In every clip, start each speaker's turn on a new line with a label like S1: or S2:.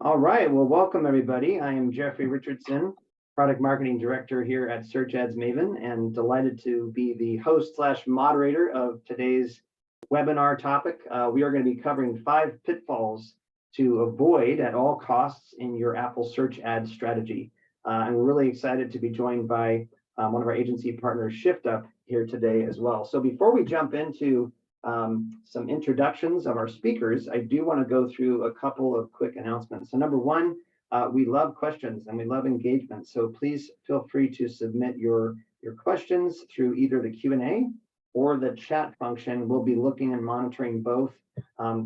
S1: All right, well, welcome everybody. I am Jeffrey Richardson, Product Marketing Director here at Search Ads Maven, and delighted to be the host/moderator of today's webinar topic. We are going to be covering 5 pitfalls to avoid at all costs in your Apple search ad strategy. And we're really excited to be joined by one of our agency partners, ShiftUp, here today as well. So before we jump into some introductions of our speakers, I do want to go through a couple of quick announcements. So number one, we love questions and we love engagement. So please feel free to submit your questions through either the Q&A or the chat function. We'll be looking and monitoring both.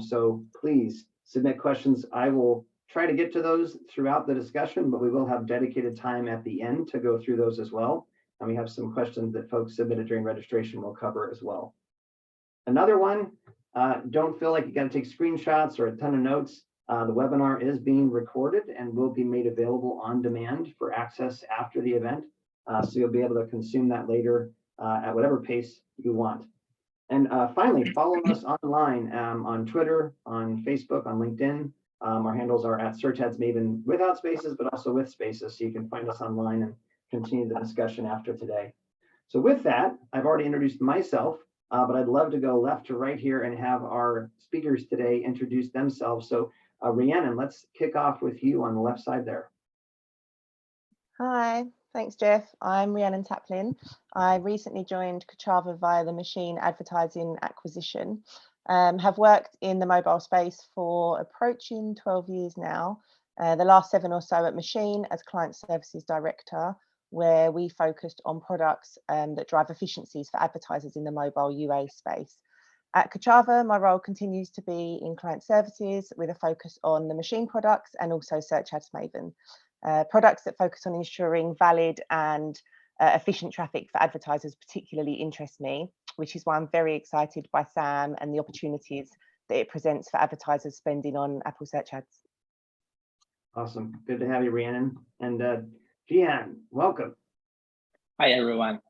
S1: So please submit questions. I will try to get to those throughout the discussion, but we will have dedicated time at the end to go through those as well. And we have some questions that folks submitted during registration we'll cover as well. Another one, don't feel like you got to take screenshots or a ton of notes. The webinar is being recorded and will be made available on demand for access after the event. So you'll be able to consume that later at whatever pace you want. And finally, follow us online on Twitter, on Facebook, on LinkedIn. Our handles are at Search Ads Maven without spaces, but also with spaces. So you can find us online and continue the discussion after today. So with that, I've already introduced myself. But I'd love to go left to right here and have our speakers today introduce themselves. So Rhiannon, let's kick off with you on the left side there.
S2: Hi, thanks Jeff. I'm Rhiannon Taplin. I recently joined Kochava via the machine advertising acquisition. Have worked in the mobile space for approaching 12 years now. The last 7 or so at Machine as Client Services Director, where we focused on products that drive efficiencies for advertisers in the mobile UA space. At Kochava, my role continues to be in client services with a focus on the Machine products and also Search Ads Maven. Products that focus on ensuring valid and efficient traffic for advertisers particularly interest me, which is why I'm very excited by SAM and the opportunities that it presents for advertisers spending on Apple Search Ads.
S1: Awesome, good to have you, Rhiannon. And Jihan, welcome.
S3: Hi, everyone.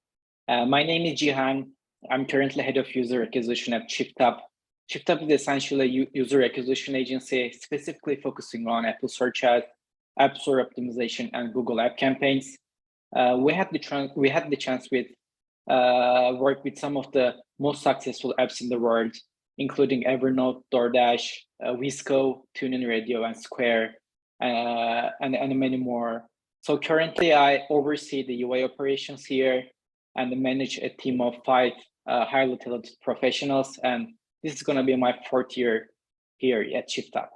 S3: My name is Jihan. I'm currently head of user acquisition at ShiftUp. ShiftUp is essentially a user acquisition agency specifically focusing on Apple Search Ads, App Store optimization, and Google App campaigns. We had the chance with work with some of the most successful apps in the world, including Evernote, DoorDash, Wisco, TuneIn Radio, and Square, and many more. So currently I oversee the UA operations here and manage a team of 5 highly talented professionals. And this is going to be my 4th year here at ShiftUp.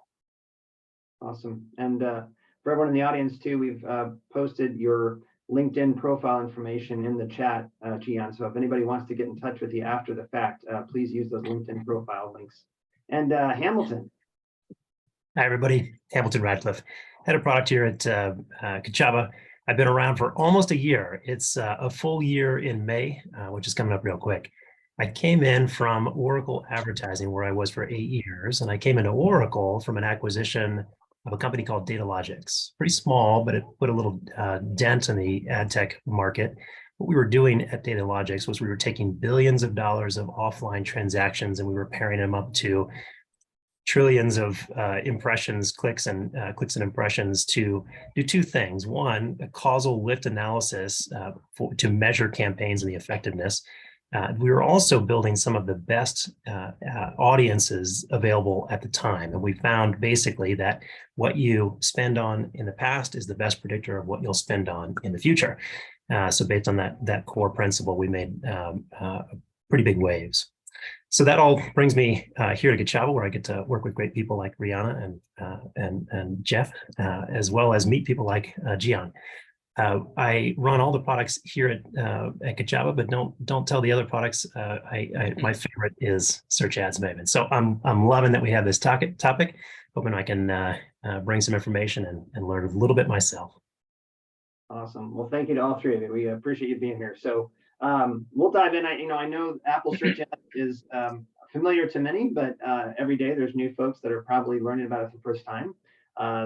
S1: Awesome. And for everyone in the audience too, we've posted your LinkedIn profile information in the chat, Jihan. So if anybody wants to get in touch with you after the fact, please use those LinkedIn profile links. And Hamilton.
S4: Hi, everybody. Hamilton Radcliffe, head of product here at Kochava. I've been around for almost a year. It's a full year in May, which is coming up real quick. I came in from Oracle Advertising, where I was for 8 years, and I came into Oracle from an acquisition of a company called Datalogix. Pretty small, but it put a little dent in the ad tech market. What we were doing at Datalogix was we were taking billions of dollars of offline transactions and we were pairing them up to trillions of impressions, clicks and impressions to do 2 things. One, a causal lift analysis to measure campaigns and the effectiveness. We were also building some of the best audiences available at the time. And we found basically that what you spend on in the past is the best predictor of what you'll spend on in the future. So based on that core principle, we made pretty big waves. So that all brings me here to Kochava, where I get to work with great people like Rihanna and Jeff, as well as meet people like Jihan. I run all the products here at Kochava, but don't tell the other products. My favorite is Search Ads Maven. So I'm loving that we have this topic. Hoping I can bring some information and learn a little bit myself.
S1: Awesome. Well, thank you to all 3 of you. We appreciate you being here. So we'll dive in. I know Apple Search Ads is familiar to many, but every day there's new folks that are probably learning about it for the first time.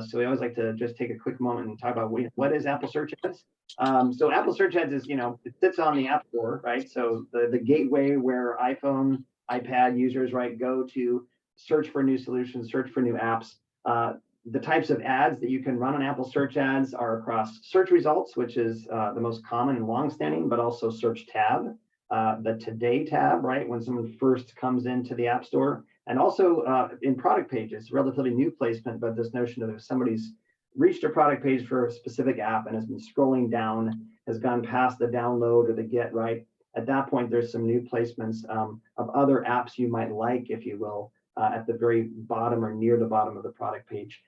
S1: So we always like to just take a quick moment and talk about what is Apple Search Ads. So Apple Search Ads is, it sits on the App Store, right? So the gateway where iPhone, iPad users, right, go to search for new solutions, search for new apps. the types of ads that you can run on Apple Search Ads are across search results, which is the most common and longstanding, but also search tab, the Today tab, right, when someone first comes into the App Store, and also in product pages, relatively new placement, but this notion of if somebody's reached a product page for a specific app and has been scrolling down, has gone past the download or the get, right, at that point, there's some new placements of other apps you might like, if you will, at the very bottom or near the bottom of the product page.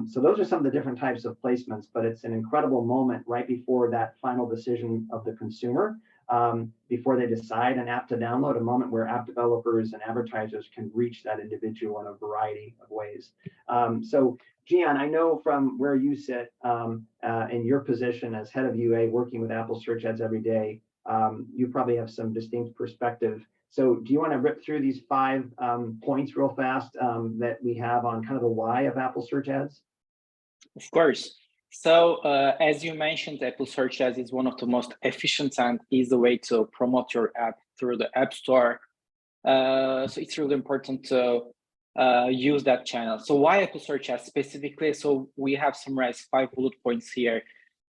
S1: So those are some of the different types of placements, but it's an incredible moment right before that final decision of the consumer, before they decide an app to download, a moment where app developers and advertisers can reach that individual in a variety of ways. So Gian, I know from where you sit in your position as head of UA working with Apple Search Ads every day, you probably have some distinct perspective. So do you want to rip through these 5 points real fast that we have on kind of the why of Apple Search Ads?
S3: Of course. So as you mentioned, Apple Search Ads is one of the most efficient and easy way to promote your app through the App Store. So it's really important to use that channel. So why Apple Search Ads specifically? So we have summarized 5 bullet points here.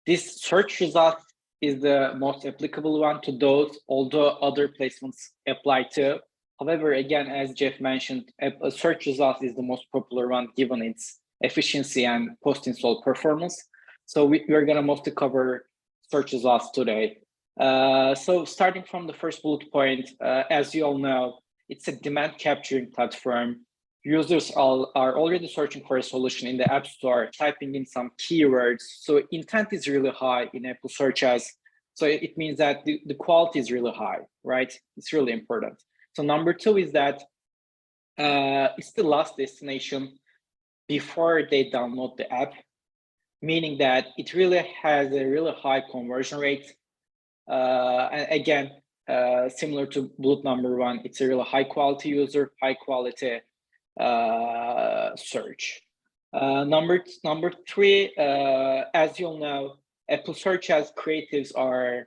S3: This search result is the most applicable one to those, although other placements apply to. However, again, as Jeff mentioned, a search result is the most popular one given its efficiency and post-install performance. So we're going to mostly cover search results today. So starting from the first bullet point, as you all know, it's a demand capturing platform. Users are already searching for a solution in the App Store, typing in some keywords. So intent is really high in Apple Search Ads. So it means that the quality is really high, right? It's really important. So number 2 is that it's the last destination before they download the app, meaning that it really has a really high conversion rate. And again, similar to bullet number 1, it's a really high quality user, high quality search. Number 3, as you'll know, Apple Search Ads creatives are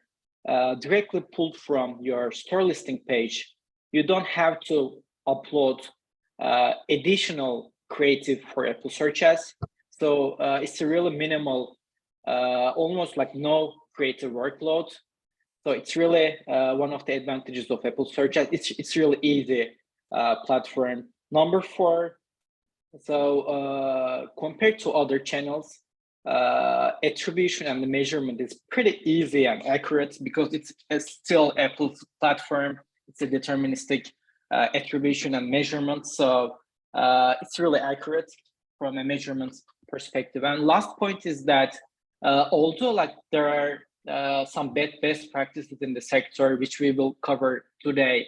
S3: directly pulled from your store listing page. You don't have to upload additional creative for Apple Search Ads. So it's a really minimal, almost like no creative workload. So it's really one of the advantages of Apple Search Ads. It's really easy platform. Number 4, so compared to other channels, attribution and the measurement is pretty easy and accurate because it's still Apple's platform. It's a deterministic attribution and measurement. So it's really accurate from a measurement perspective. And last point is that although like there are some best practices in the sector, which we will cover today,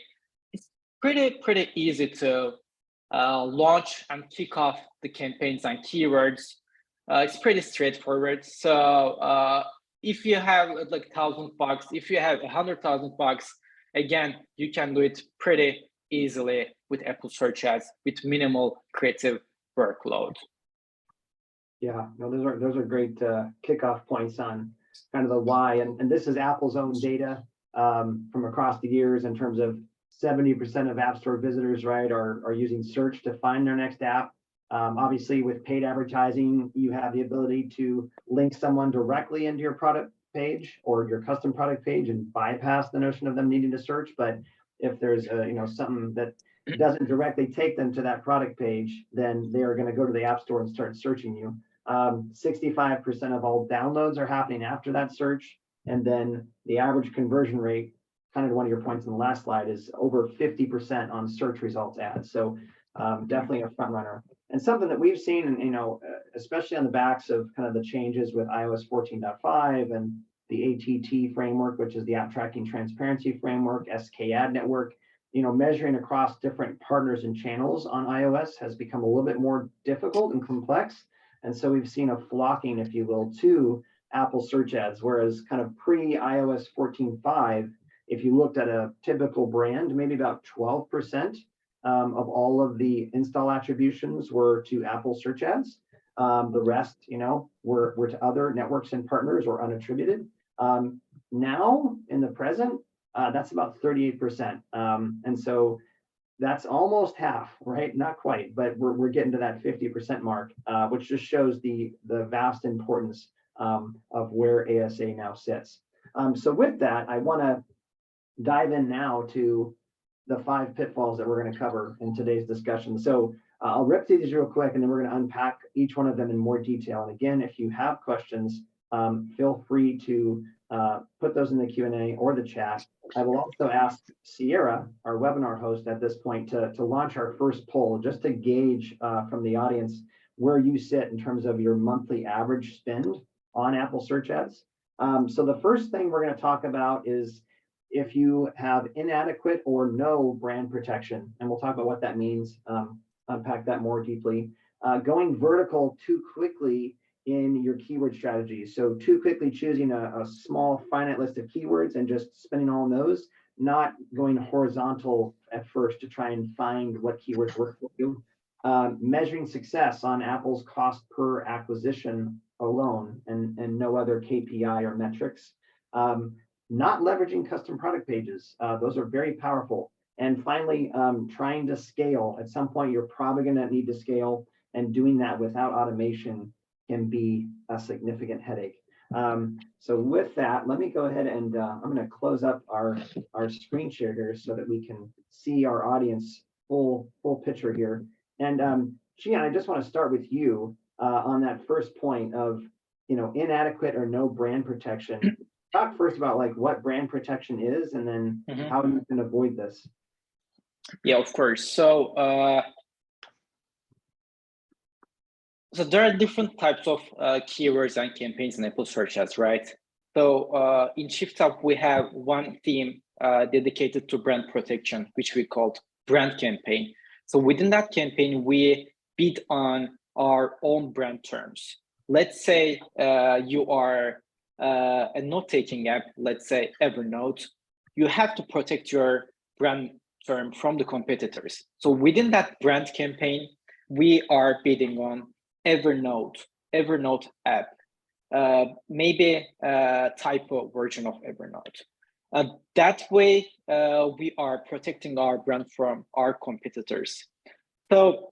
S3: it's pretty easy to launch and kick off the campaigns and keywords. It's pretty straightforward. So if you have like $1,000, if you have $100,000, again, you can do it pretty easily with Apple Search Ads with minimal creative workload.
S1: Yeah, no, those are great kickoff points on kind of the why. And this is Apple's own data from across the years in terms of 70% of App Store visitors, right, are using search to find their next app. Obviously, with paid advertising, you have the ability to link someone directly into your product page or your custom product page and bypass the notion of them needing to search. But if there's something that doesn't directly take them to that product page, then they are going to go to the App Store and start searching you. 65% of all downloads are happening after that search, and then the average conversion rate, kind of one of your points in the last slide, is over 50% on search results ads. So definitely a front runner. And something that we've seen, and especially on the backs of kind of the changes with iOS 14.5 and the ATT framework, which is the App Tracking Transparency Framework, SKAd network, measuring across different partners and channels on iOS has become a little bit more difficult and complex. And so we've seen a flocking, if you will, to Apple Search Ads, whereas kind of pre-iOS 14.5, if you looked at a typical brand, maybe about 12% of all of the install attributions were to Apple Search Ads. The rest, were to other networks and partners or unattributed. Now, in the present, that's about 38%. And so that's almost half, right? Not quite, but we're getting to that 50% mark, which just shows the vast importance of where ASA now sits. So with that, I want to dive in now to the 5 pitfalls that we're going to cover in today's discussion. So I'll rip through these real quick, and then we're going to unpack each one of them in more detail. And again, if you have questions, feel free to put those in the Q&A or the chat. I will also ask Sierra, our webinar host at this point, to launch our first poll, just to gauge from the audience where you sit in terms of your monthly average spend on Apple Search Ads. So the first thing we're going to talk about is if you have inadequate or no brand protection, and we'll talk about what that means, unpack that more deeply. Going vertical too quickly in your keyword strategy. So too quickly choosing a small finite list of keywords and just spending all on those, not going horizontal at first to try and find what keywords work for you. Measuring success on Apple's cost per acquisition alone and no other KPI or metrics. Not leveraging custom product pages. Those are very powerful. And finally, trying to scale. At some point, you're probably going to need to scale, and doing that without automation can be a significant headache. So with that, let me go ahead and I'm going to close up our screen share here so that we can see our audience full picture here. And Gian, I just want to start with you on that first point of, inadequate or no brand protection. Talk first about like what brand protection is, and then how you can avoid this.
S3: Yeah, of course. So there are different types of keywords and campaigns in Apple Search Ads, right? So in ShiftUp, we have one theme dedicated to brand protection, which we called brand campaign. So within that campaign, we bid on our own brand terms. Let's say you are a note-taking app, let's say Evernote. You have to protect your brand term from the competitors. So within that brand campaign, we are bidding on Evernote app, maybe a typo version of Evernote. That way, we are protecting our brand from our competitors. So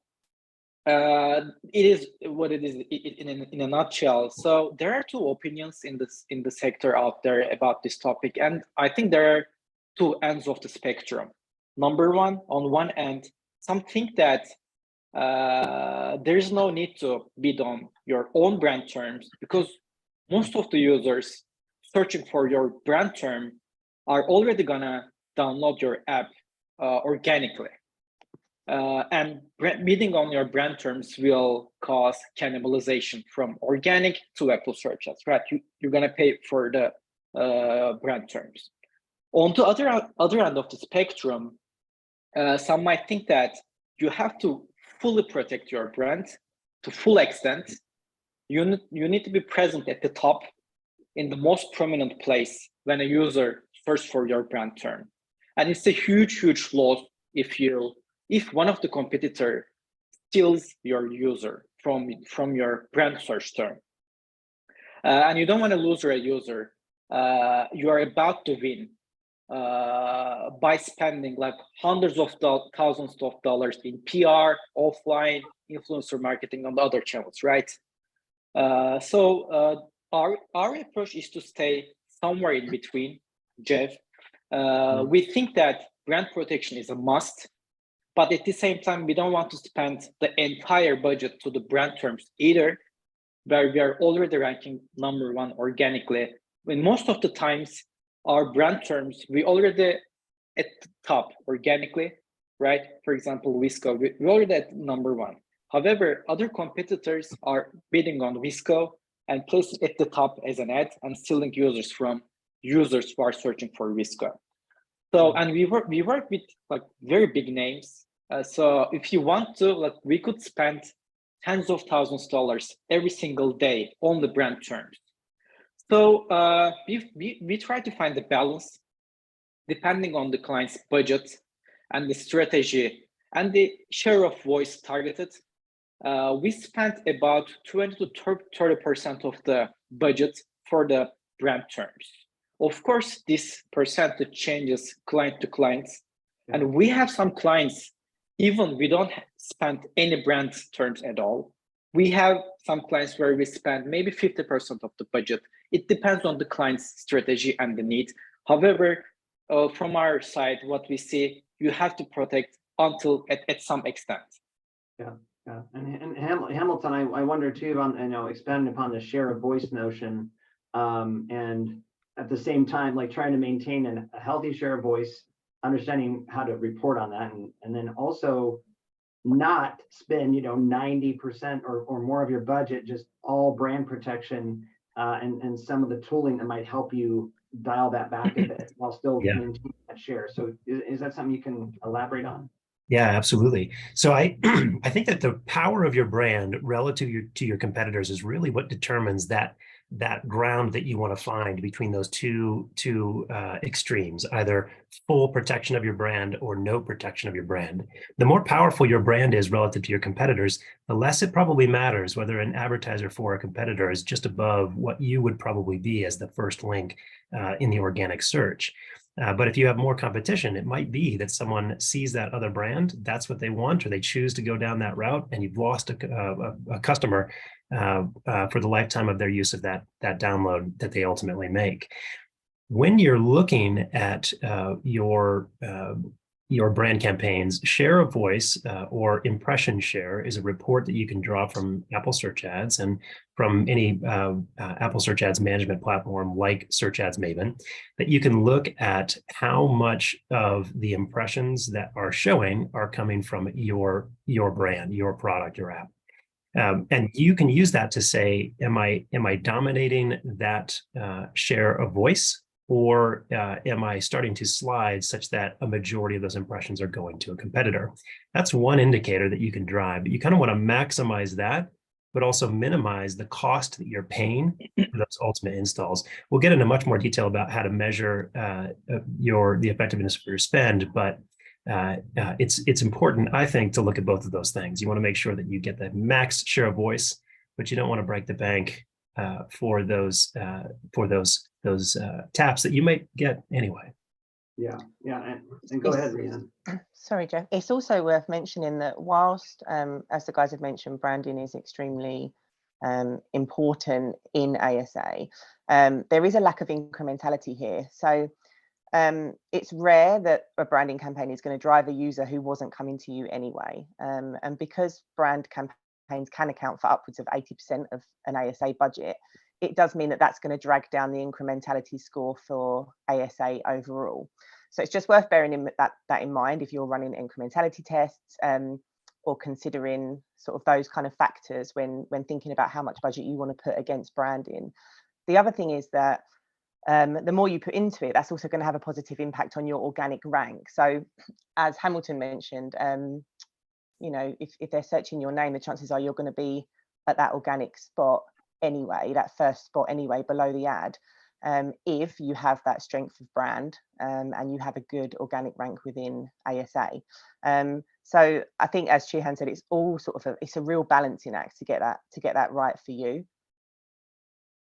S3: it is what it is in a nutshell. So there are two opinions in the sector out there about this topic, and I think there are two ends of the spectrum. Number one, on one end, some think that there is no need to bid on your own brand terms because most of the users searching for your brand term are already gonna download your app organically. And bidding on your brand terms will cause cannibalization from organic to Apple Search Ads, right? You're gonna pay for the brand terms. On the other end of the spectrum, some might think that you have to fully protect your brand to full extent. You need to be present at the top in the most prominent place when a user searches for your brand term. And it's a huge loss if one of the competitor steals your user from your brand search term. And you don't want to lose your user. You are about to win by spending like hundreds of thousands of dollars in PR, offline, influencer marketing on the other channels, right? So our approach is to stay somewhere in between, Jeff. We think that brand protection is a must, but at the same time, we don't want to spend the entire budget to the brand terms either, where we are already ranking #1 organically. When most of the times, our brand terms, we already at the top organically, right? For example, Wisco, we're already at #1. However, other competitors are bidding on Wisco and placing it at the top as an ad and stealing users from users who are searching for Wisco. So, and we work with like very big names. So if you want to, like, we could spend tens of thousands of dollars every single day on the brand terms. So we try to find the balance depending on the client's budget and the strategy and the share of voice targeted. We spent about 20 to 30% of the budget for the brand terms. Of course, this percentage changes client to client. And we have some clients, even we don't spend any brand terms at all. We have some clients where we spend maybe 50% of the budget. It depends on the client's strategy and the need. However, from our side, what we see, you have to protect until at some extent.
S1: Yeah. And Hamilton, I wonder too on, expanding upon the share of voice notion, and at the same time, like trying to maintain a healthy share of voice, understanding how to report on that, and then also not spend 90% or more of your budget just all brand protection, and some of the tooling that might help you dial that back a bit while still maintaining that share. So is that something you can elaborate on?
S4: Yeah, absolutely. So I I think that the power of your brand relative to your competitors is really what determines that ground that you want to find between those two extremes, either full protection of your brand or no protection of your brand. The more powerful your brand is relative to your competitors, the less it probably matters whether an advertiser for a competitor is just above what you would probably be as the first link in the organic search. But if you have more competition, it might be that someone sees that other brand, that's what they want, or they choose to go down that route, and you've lost a customer for the lifetime of their use of that download that they ultimately make. When you're looking at your brand campaigns, share of voice or impression share is a report that you can draw from Apple Search Ads and from any Apple Search Ads management platform like Search Ads Maven, that you can look at how much of the impressions that are showing are coming from your brand, your product, your app. And you can use that to say, am I dominating that share of voice? Or am I starting to slide such that a majority of those impressions are going to a competitor? That's one indicator that you can drive, but you kind of want to maximize that, but also minimize the cost that you're paying for those ultimate installs. We'll get into much more detail about how to measure the effectiveness of your spend, but it's important, I think, to look at both of those things. You want to make sure that you get the max share of voice, but you don't want to break the bank for those taps that you might get anyway.
S1: Yeah, and go ahead, Rhiannon.
S2: Sorry, Jeff. It's also worth mentioning that whilst, as the guys have mentioned, branding is extremely important in ASA, there is a lack of incrementality here. So it's rare that a branding campaign is going to drive a user who wasn't coming to you anyway. And because brand campaigns can account for upwards of 80% of an ASA budget, it does mean that that's going to drag down the incrementality score for ASA overall. So it's just worth bearing that in mind if you're running incrementality tests or considering sort of those kind of factors when thinking about how much budget you want to put against branding. The other thing is that the more you put into it, that's also going to have a positive impact on your organic rank. So as Hamilton mentioned, if they're searching your name, the chances are you're going to be at that organic spot anyway, that first spot anyway, below the ad, if you have that strength of brand and you have a good organic rank within ASA. So I think, as Chihan said, it's all sort of it's a real balancing act to get that right for you.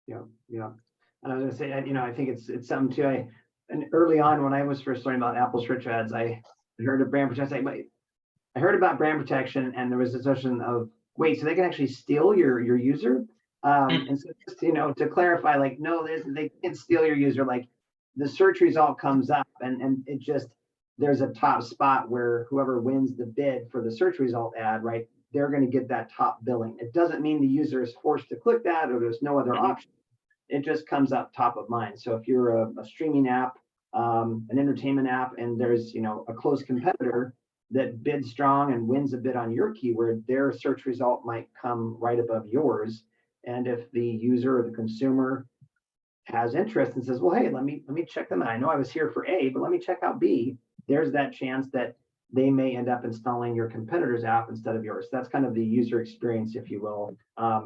S1: Yeah. And I was gonna say, I think it's something too. And early on, when I was first learning about Apple Search Ads, I heard of brand protection. I heard about brand protection, and there was a discussion of, wait, so they can actually steal your user? And so just, to clarify, like, no, they can't steal your user. Like, the search result comes up and it just, there's a top spot where whoever wins the bid for the search result ad, right, they're going to get that top billing. It doesn't mean the user is forced to click that or there's no other option. It just comes up top of mind. So if you're a streaming app, an entertainment app, and there's, a close competitor that bids strong and wins a bid on your keyword, their search result might come right above yours. And if the user or the consumer has interest and says, well, hey, let me check them out. I know I was here for A, but let me check out B. There's that chance that they may end up installing your competitor's app instead of yours. That's kind of the user experience, if you will.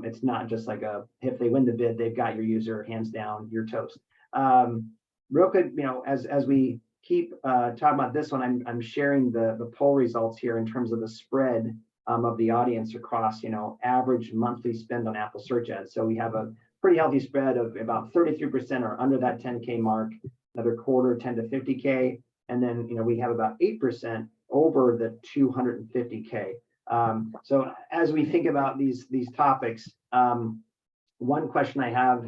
S1: It's not just like if they win the bid, they've got your user, hands down, you're toast. Real quick, as we keep talking about this one, I'm sharing the poll results here in terms of the spread of the audience across, average monthly spend on Apple Search Ads. So we have a pretty healthy spread of about 33% are under that 10K mark, another quarter 10 to 50K, And then, we have about 8% over the 250K. So as we think about these topics, one question I have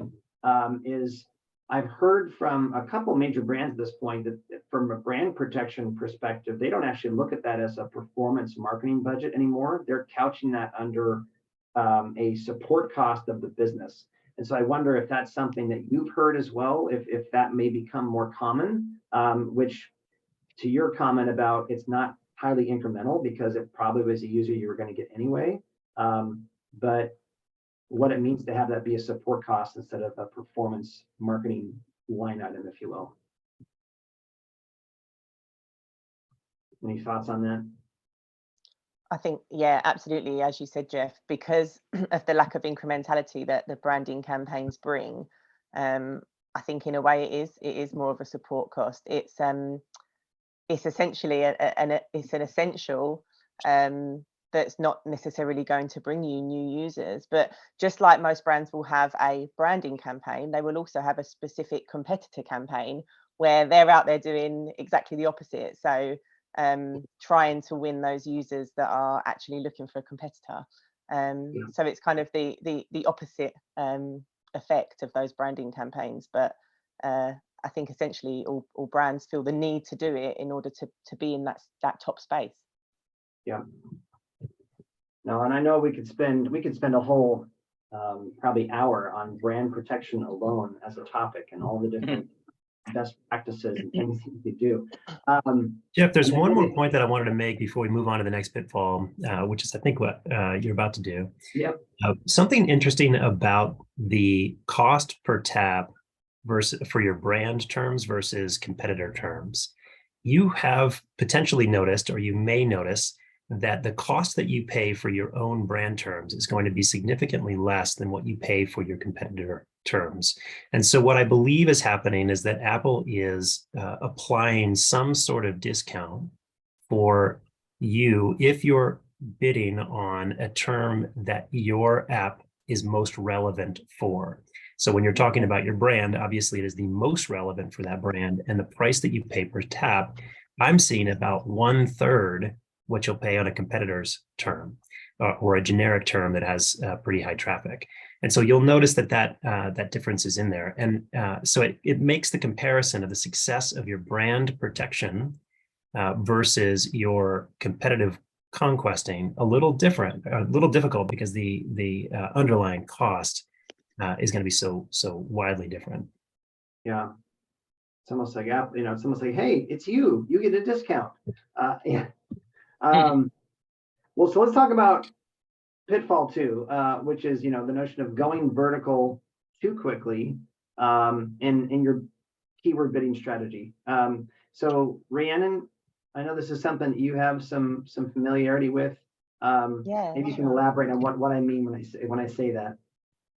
S1: is, I've heard from a couple major brands at this point that from a brand protection perspective, they don't actually look at that as a performance marketing budget anymore. They're couching that under a support cost of the business. And so I wonder if that's something that you've heard as well, if that may become more common, which to your comment about it's not highly incremental because it probably was a user you were going to get anyway. But what it means to have that be a support cost instead of a performance marketing line item, if you will. Any thoughts on that?
S2: I think, yeah, absolutely. As you said, Jeff, because of the lack of incrementality that the branding campaigns bring, I think in a way it is more of a support cost. It's essentially it's an essential that's not necessarily going to bring you new users. But just like most brands will have a branding campaign, they will also have a specific competitor campaign where they're out there doing exactly the opposite. So trying to win those users that are actually looking for a competitor. So it's kind of the opposite effect of those branding campaigns. But I think essentially all brands feel the need to do it in order to be in that top space.
S1: Yeah. No, and I know we could spend a whole probably hour on brand protection alone as a topic and all the different best practices and things that you could do.
S4: Jeff, there's one more point that I wanted to make before we move on to the next pitfall, which is I think what you're about to do.
S1: Yep.
S4: Something interesting about the cost per tab versus for your brand terms versus competitor terms. You have potentially noticed, or you may notice, that the cost that you pay for your own brand terms is going to be significantly less than what you pay for your competitor terms. And so what I believe is happening is that Apple is applying some sort of discount for you if you're bidding on a term that your app is most relevant for. So when you're talking about your brand, obviously it is the most relevant for that brand, and the price that you pay per tab, I'm seeing about 1/3 what you'll pay on a competitor's term or a generic term that has pretty high traffic. And so you'll notice that difference is in there. And so it makes the comparison of the success of your brand protection versus your competitive conquesting a little different, a little difficult, because the underlying cost is going to be so widely different.
S1: Yeah. It's almost like Apple, it's almost like, hey, it's you get a discount. Yeah. Well, so let's talk about pitfall 2, which is, the notion of going vertical too quickly in your keyword bidding strategy. So Rhiannon, I know this is something that you have some familiarity with.
S2: Yeah,
S1: maybe you can elaborate on what I mean when I say that.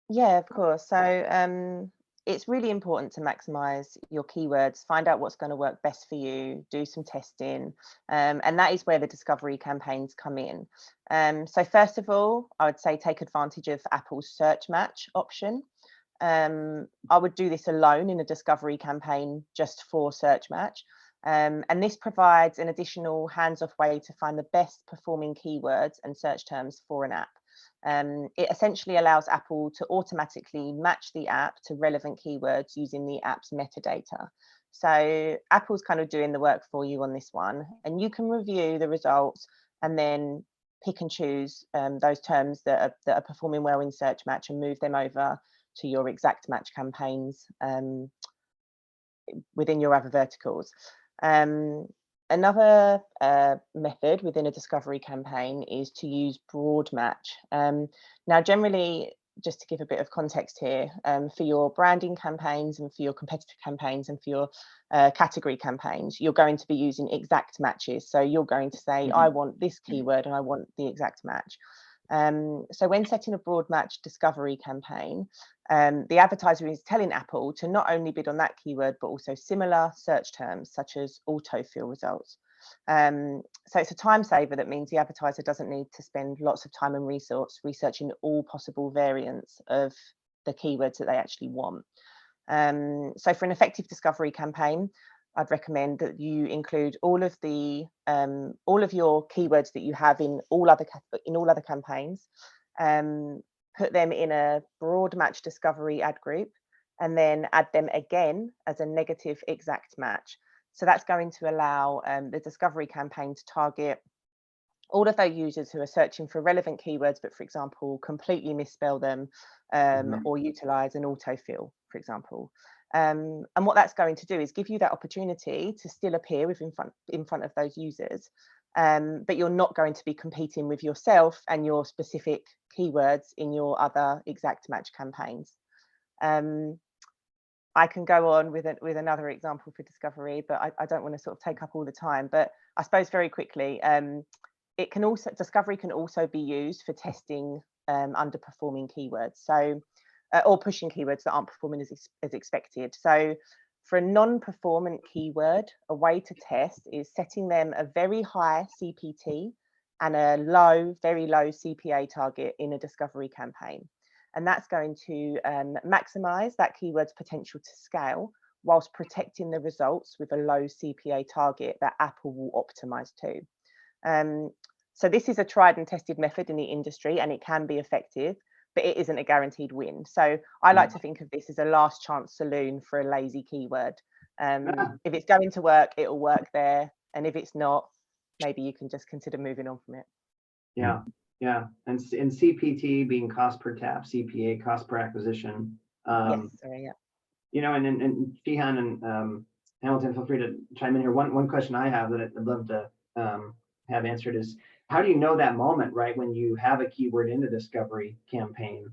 S2: Yeah, of course. So it's really important to maximize your keywords, find out what's going to work best for you, do some testing. And that is where the discovery campaigns come in. So first of all, I would say take advantage of Apple's search match option. I would do this alone in a discovery campaign just for search match. And this provides an additional hands-off way to find the best performing keywords and search terms for an app. It essentially allows Apple to automatically match the app to relevant keywords using the app's metadata. So Apple's kind of doing the work for you on this one, and you can review the results and then pick and choose those terms that are performing well in search match and move them over to your exact match campaigns within your other verticals. Another method within a discovery campaign is to use broad match. Now, generally, just to give a bit of context here, for your branding campaigns and for your competitor campaigns and for your category campaigns, you're going to be using exact matches. So you're going to say, I want this keyword and I want the exact match. So when setting a broad match discovery campaign, the advertiser is telling Apple to not only bid on that keyword, but also similar search terms such as autofill results. So it's a time saver. That means the advertiser doesn't need to spend lots of time and resource researching all possible variants of the keywords that they actually want. So for an effective discovery campaign, I'd recommend that you include all of your keywords that you have in all other campaigns, put them in a broad match discovery ad group, and then add them again as a negative exact match. So that's going to allow the discovery campaign to target all of those users who are searching for relevant keywords, but for example, completely misspell them or utilize an autofill, for example. And what that's going to do is give you that opportunity to still appear in front of those users, but you're not going to be competing with yourself and your specific keywords in your other exact match campaigns. I can go on with another example for discovery, but I don't want to sort of take up all the time. But I suppose very quickly, discovery can also be used for testing underperforming keywords. So or pushing keywords that aren't performing as expected. So for a non-performant keyword, a way to test is setting them a very high CPT and a very low CPA target in a discovery campaign. And that's going to maximize that keyword's potential to scale whilst protecting the results with a low CPA target that Apple will optimize to. So this is a tried and tested method in the industry, and it can be effective, but it isn't a guaranteed win. So I like to think of this as a last chance saloon for a lazy keyword. If it's going to work, it'll work there. And if it's not, maybe you can just consider moving on from it.
S1: Yeah, yeah. And CPT being cost per tap, CPA, cost per acquisition.
S2: Yes, sorry, yeah.
S1: You know, and Jihan and Hamilton, feel free to chime in here. One question I have that I'd love to have answered is, how do you know that moment, right, when you have a keyword in the discovery campaign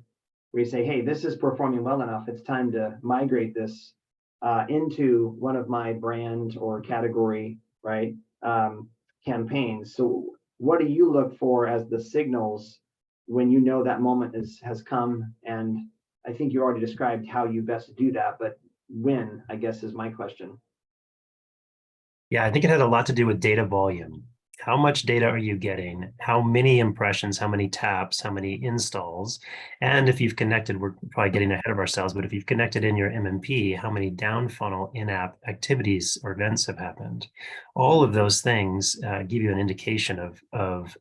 S1: where you say, hey, this is performing well enough, it's time to migrate this into one of my brand or category, right, campaigns. So what do you look for as the signals when you know that moment has come? And I think you already described how you best do that, but when, I guess, is my question.
S4: Yeah, I think it had a lot to do with data volume. How much data are you getting? How many impressions, how many taps, how many installs? And if you've connected, we're probably getting ahead of ourselves, but if you've connected in your MMP, how many down funnel in-app activities or events have happened? All of those things give you an indication of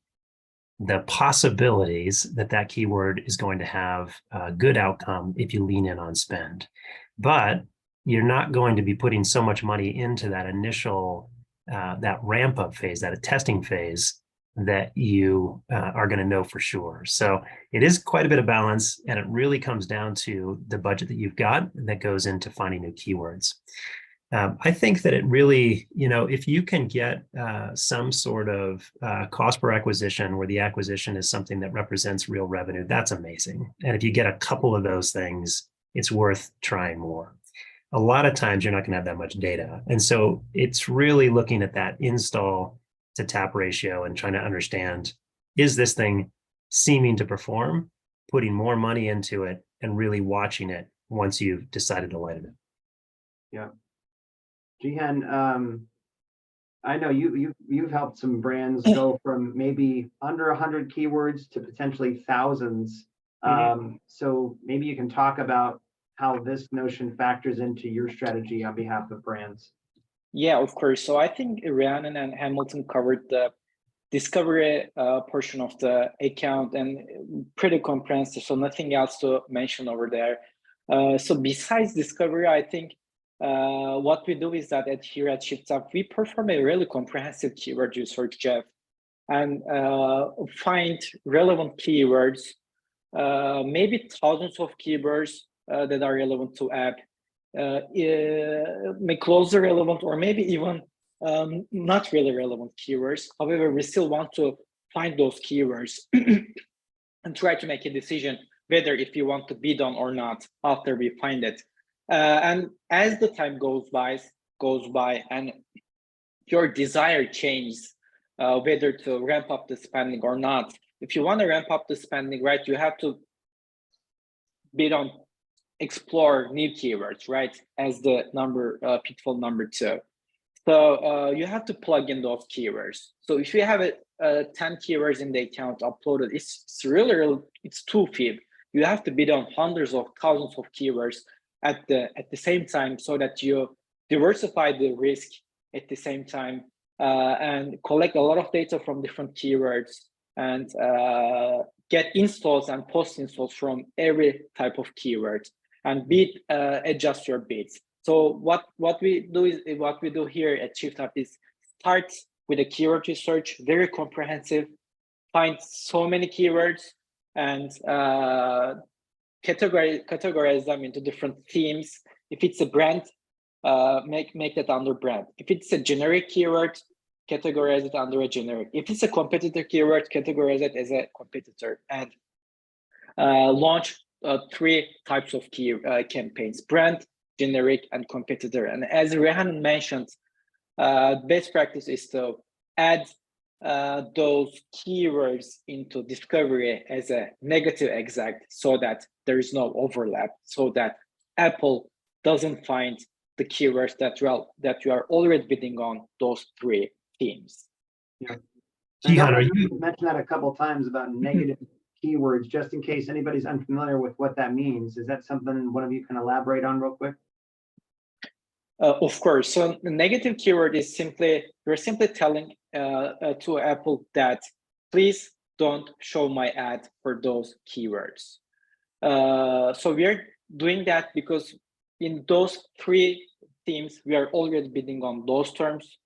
S4: the possibilities that keyword is going to have a good outcome if you lean in on spend. But you're not going to be putting so much money into that initial that ramp up phase, that testing phase, that you are going to know for sure. So it is quite a bit of balance, and it really comes down to the budget that you've got that goes into finding new keywords. I think that it really, if you can get some sort of cost per acquisition where the acquisition is something that represents real revenue, that's amazing. And if you get a couple of those things, it's worth trying more. A lot of times you're not going to have that much data. And so it's really looking at that install to tap ratio and trying to understand, is this thing seeming to perform, putting more money into it and really watching it once you've decided to light it.
S1: Yeah. Jihan, I know you've helped some brands go from maybe under 100 keywords to potentially thousands. So maybe you can talk about how this notion factors into your strategy on behalf of brands.
S3: Yeah, of course. So I think Rhiannon and Hamilton covered the discovery portion of the account and pretty comprehensive, so nothing else to mention over there. So besides discovery, I think what we do is that here at ShiftUp, we perform a really comprehensive keyword research, Jeff, and find relevant keywords, maybe thousands of keywords that are relevant to app, may closer relevant, or maybe even not really relevant keywords. However, we still want to find those keywords and try to make a decision whether if you want to bid on or not after we find it. And as the time goes by and your desire changes, whether to ramp up the spending or not. If you want to ramp up the spending, right, you have to bid on explore new keywords, right, as the pitfall number 2. So you have to plug in those keywords. So if you have 10 keywords in the account uploaded, it's really too few. You have to bid on hundreds of thousands of keywords at the same time, so that you diversify the risk at the same time, and collect a lot of data from different keywords, and get installs and post installs from every type of keyword, and adjust your bids. So what we do here at ShiftUp is start with a keyword research, very comprehensive, find so many keywords, and categorize them into different themes. If it's a brand, make that under brand. If it's a generic keyword, categorize it under a generic. If it's a competitor keyword, categorize it as a competitor, and launch 3 types of campaigns: brand, generic, and competitor. And as Rehan mentioned, best practice is to add those keywords into discovery as a negative exact, so that there is no overlap, so that Apple doesn't find the keywords that you are already bidding on those 3 themes.
S1: Yeah.
S4: Jihan, are you
S1: mentioned that a couple of times about negative keywords, just in case anybody's unfamiliar with what that means. Is that something one of you can elaborate on real quick?
S3: Of course. So the negative keyword is you're simply telling to Apple that please don't show my ad for those keywords. So we are doing that because in those 3 themes, we are already bidding on those terms.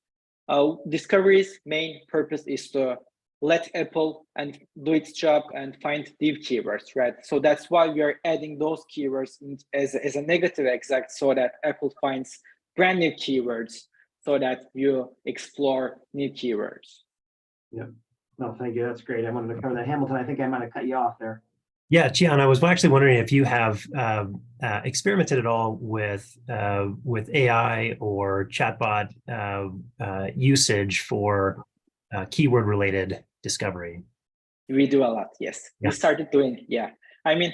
S3: Discovery's main purpose is to let Apple and do its job and find div keywords, right? So that's why we are adding those keywords as a negative exact, so that Apple finds brand new keywords, so that you explore new keywords.
S1: Yeah. No, thank you. That's great. I wanted to cover that. Hamilton, I think I might have cut you off there.
S4: Yeah, Jihan, I was actually wondering if you have experimented at all with AI or chatbot usage for keyword-related discovery.
S3: We do a lot, yes.
S4: Yeah.
S3: We started doing, I mean,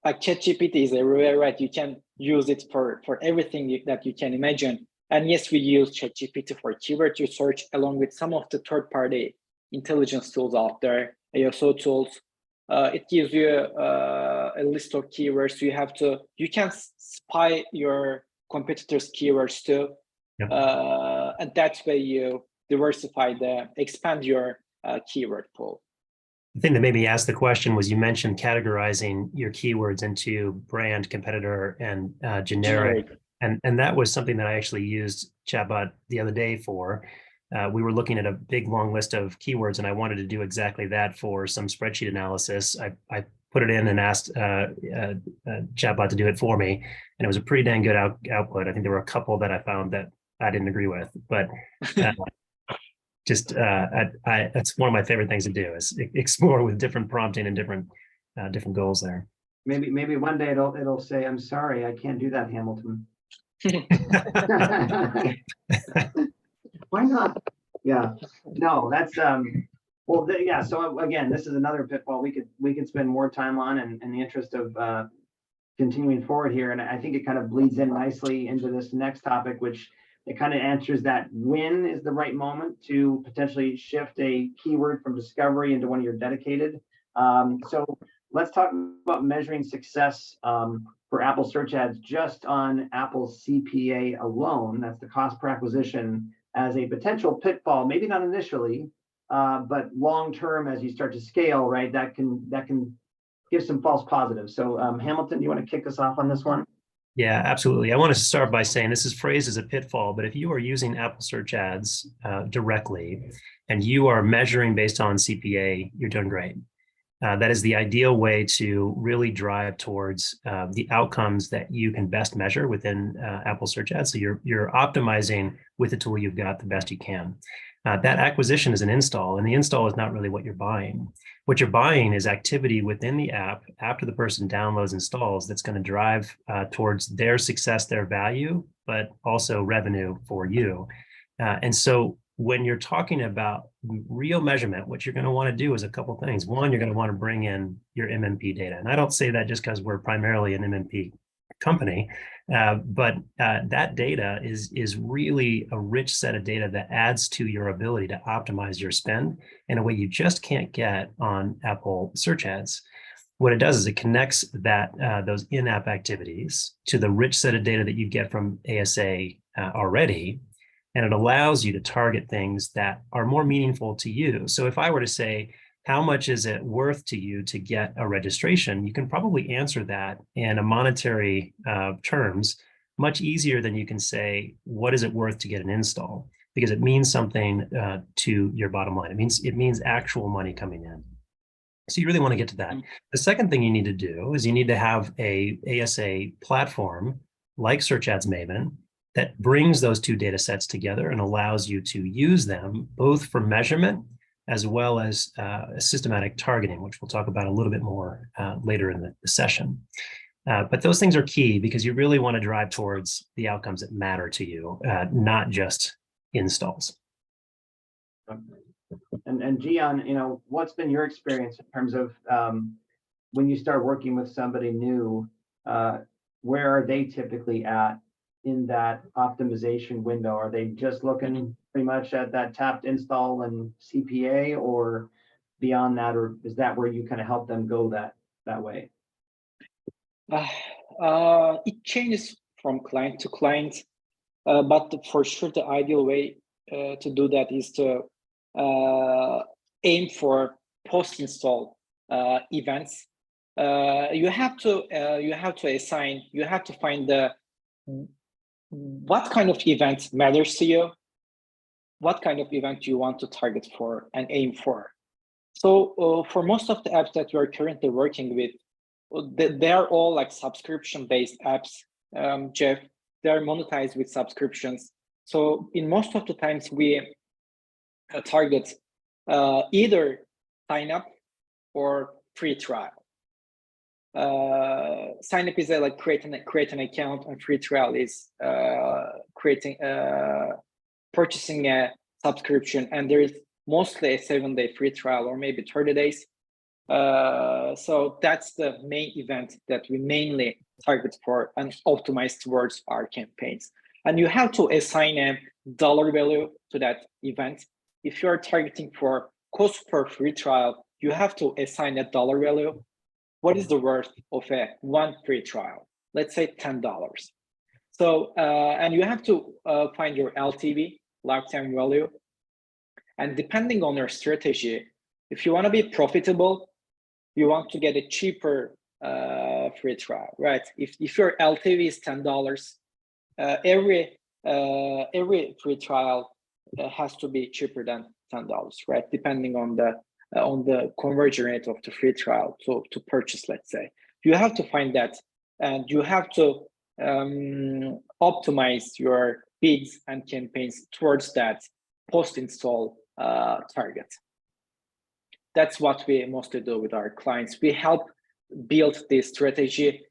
S3: like ChatGPT is everywhere, right? You can use it for everything that you can imagine. And yes, we use ChatGPT for keyword research, along with some of the third-party intelligence tools out there, ASO tools. It gives you a list of keywords. You can spy your competitors' keywords too.
S4: Yep.
S3: And that way you expand your keyword pool.
S4: The thing that made me ask the question was you mentioned categorizing your keywords into brand, competitor, and generic. And that was something that I actually used Chatbot the other day for. We were looking at a big, long list of keywords, and I wanted to do exactly that for some spreadsheet analysis. I put it in and asked Chatbot to do it for me, and it was a pretty dang good output. I think there were a couple that I found that I didn't agree with, but that's one of my favorite things to do, is explore with different prompting and different goals there.
S1: Maybe one day it'll say, "I'm sorry, I can't do that, Hamilton." Why not? Yeah, no, that's well, yeah. So again, this is another pitfall we could spend more time on, and in the interest of continuing forward here, and I think it kind of bleeds in nicely into this next topic, which it kind of answers that when is the right moment to potentially shift a keyword from discovery into one of your dedicated. So let's talk about measuring success for Apple search ads just on Apple's CPA alone. That's the cost per acquisition, as a potential pitfall, maybe not initially, but long-term as you start to scale, right? That can give some false positives. So Hamilton, do you want to kick us off on this one?
S4: Yeah, absolutely. I wanted to start by saying this is phrased as a pitfall, but if you are using Apple search ads directly and you are measuring based on CPA, you're doing great. That is the ideal way to really drive towards the outcomes that you can best measure within Apple search ads. So you're optimizing with the tool you've got the best you can. That acquisition is an install, and the install is not really what you're buying. What you're buying is activity within the app after the person downloads, installs, that's going to drive towards their success, their value, but also revenue for you. And so when you're talking about real measurement, what you're going to want to do is a couple things. One, you're going to want to bring in your MMP data. And I don't say that just because we're primarily an MMP company, but that data is really a rich set of data that adds to your ability to optimize your spend in a way you just can't get on Apple search ads. What it does is it connects those in-app activities to the rich set of data that you get from ASA already, and it allows you to target things that are more meaningful to you. So if I were to say, how much is it worth to you to get a registration? You can probably answer that in a monetary terms much easier than you can say, what is it worth to get an install? Because it means something to your bottom line. It means actual money coming in. So you really want to get to that. The second thing you need to do is you need to have a ASA platform like Search Ads Maven that brings those two data sets together and allows you to use them both for measurement as well as systematic targeting, which we'll talk about a little bit more later in the session. But those things are key because you really want to drive towards the outcomes that matter to you, not just installs.
S1: And Gian, you know, what's been your experience in terms of when you start working with somebody new, where are they typically at in that optimization window? Are they just looking pretty much at that tapped install and CPA, or beyond that, or is that where you kind of help them go that way?
S3: It changes from client to client, but for sure the ideal way to do that is to aim for post-install events. You have to find what kind of event matters to you, what kind of event you want to target for and aim for. So for most of the apps that we are currently working with, they are all like subscription-based apps, Jeff. They are monetized with subscriptions. So in most of the times we target either sign up or free trial. Sign up is like create an account, and free trial is purchasing a subscription, and there is mostly a 7-day free trial or maybe 30 days. So that's the main event that we mainly target for and optimize towards our campaigns. And you have to assign a dollar value to that event. If you are targeting for cost per free trial, you have to assign a dollar value. What is the worth of one free trial? Let's say $10. So, and you have to find your LTV, lifetime value. And depending on your strategy, if you want to be profitable, you want to get a cheaper free trial, right? If your LTV is $10, every free trial has to be cheaper than $10, right? Depending on the conversion rate of the free trial to purchase, let's say. You have to find that, and you have to optimize your bids and campaigns towards that post-install target. That's what we mostly do with our clients. We help build this strategy,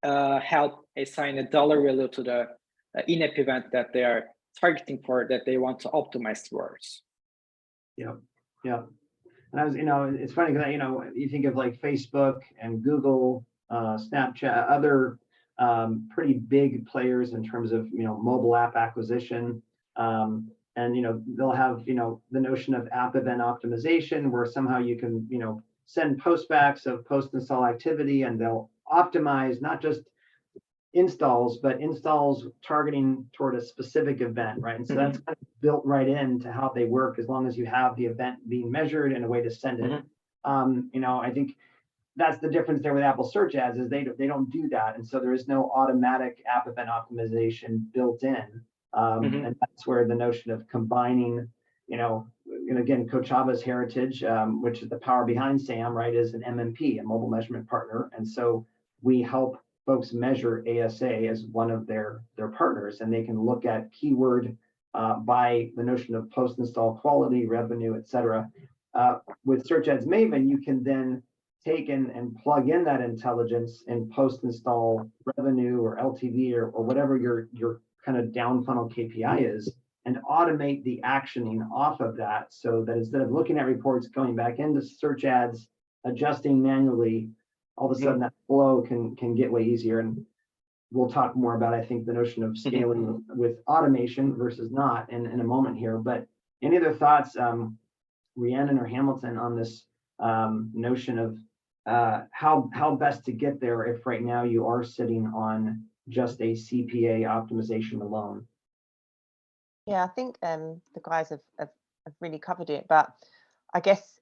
S3: help assign a dollar value to the in-app event that they are targeting for, that they want to optimize towards.
S1: Yeah. And I was, it's funny because, you think of like Facebook and Google, Snapchat, other pretty big players in terms of, mobile app acquisition. And, they'll have, the notion of app event optimization, where somehow you can, send postbacks of post-install activity, and they'll optimize not just installs, but installs targeting toward a specific event, right? And so that's kind of built right into how they work, as long as you have the event being measured and a way to send it. I think that's the difference there with Apple Search Ads, is they don't do that. And so there is no automatic app event optimization built in. And that's where the notion of combining, and again, Kochava's heritage, which is the power behind SAM, right, is an MMP, a mobile measurement partner. And so we help folks measure ASA as one of their partners, and they can look at keyword by the notion of post-install quality, revenue, et cetera. With Search Ads Maven, you can then take and plug in that intelligence in post-install revenue or LTV or whatever your kind of down funnel KPI is, and automate the actioning off of that, so that instead of looking at reports, going back into Search Ads, adjusting manually, all of a sudden that flow can get way easier. And we'll talk more about, I think, the notion of scaling with automation versus not in a moment here. But any other thoughts, Rhiannon or Hamilton, on this notion of how best to get there if right now you are sitting on just a CPA optimization alone?
S2: Yeah, I think the guys have really covered it, but I guess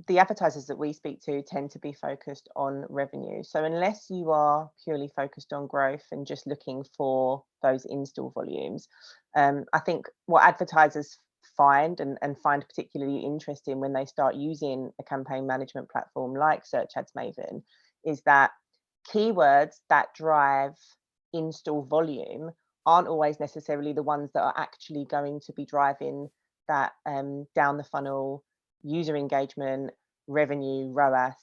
S2: the advertisers that we speak to tend to be focused on revenue. So unless you are purely focused on growth and just looking for those install volumes, I think what advertisers find and find particularly interesting when they start using a campaign management platform like Search Ads Maven is that keywords that drive install volume aren't always necessarily the ones that are actually going to be driving that down the funnel user engagement, revenue, ROAS,